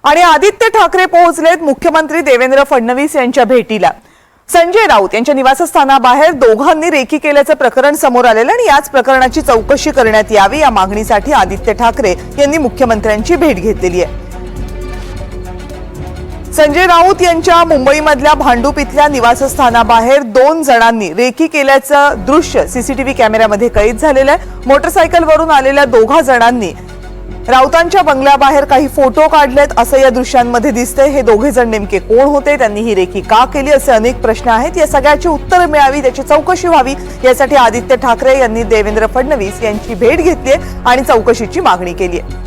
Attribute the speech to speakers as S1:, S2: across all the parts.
S1: आणि आदित्य ठाकरे पोहोचलेत मुख्यमंत्री देवेंद्र फडणवीस यांच्या भेटीला। संजय राऊत यांच्या निवासस्थानाबाहेर दोघांनी रेकी केल्याचं प्रकरण समोर आलेलं आणि याच प्रकरणाची चौकशी करण्यात यावी या मागणीसाठी आदित्य ठाकरे यांनी मुख्यमंत्र्यांची भेट घेतलेली आहे। संजय राऊत यांच्या मुंबईमधल्या भांडूप इथल्या निवासस्थानाबाहेर 2 जणांनी रेकी केल्याचं दृश्य सीसीटीव्ही कॅमेऱ्यामध्ये कैद झालेलं आहे। मोटरसायकलवरून आलेल्या 2 जणांनी राऊतांच्या बंगल्याबाहेर काही फोटो काढलेत असं या दृश्यांमध्ये दिसतंय। हे 2 जण नेमके कोण होते, त्यांनी ही रेकी का केली, असे अनेक प्रश्न आहेत। या सगळ्याची उत्तरं मिळावी, त्याची चौकशी व्हावी यासाठी आदित्य ठाकरे यांनी देवेंद्र फडणवीस यांची भेट घेतली आणि चौकशीची मागणी केली आहे।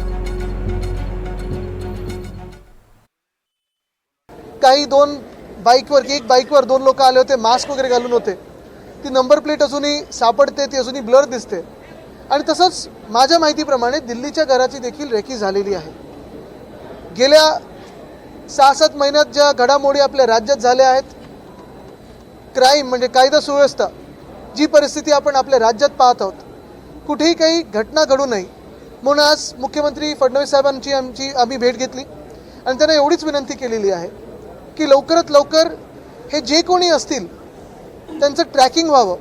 S2: काही 2 बाईकवर एक बाईकवर 2 लोक आले होते, मास्क वगैरे घालून होते। ती नंबर प्लेट अजूनही सापडते, ती अजूनही ब्लर दिसते। आणि तसंच माझ्या माहितीप्रमाणे दिल्लीच्या घराची देखील रेकी झालेली आहे। गेल्या 6-7 महिन्यात ज्या घडामोडी आपल्या राज्यात झाल्या आहेत, क्राईम म्हणजे कायदा सुव्यवस्था, जी परिस्थिती आपण आपल्या राज्यात पाहत आहोत, कुठेही काही घटना घडू नये म्हणून आज मुख्यमंत्री फडणवीस साहेबांची आम्ही भेट घेतली आणि त्यांना एवढीच विनंती केलेली आहे की लवकरात लवकर हे जे कोणी असतील त्यांचं ट्रॅकिंग व्हावं,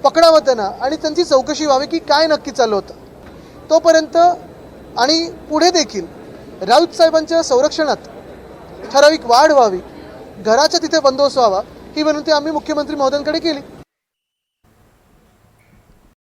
S2: पकडावं त्यांना आणि त्यांची चौकशी व्हावी की काय नक्की चालू होतं। तोपर्यंत आणि पुढे देखील राऊत साहेबांच्या संरक्षणात ठराविक वाढ व्हावी, घराच्या तिथे बंदोबस्त व्हावा, ही विनंती आम्ही मुख्यमंत्री महोदयांकडे केली।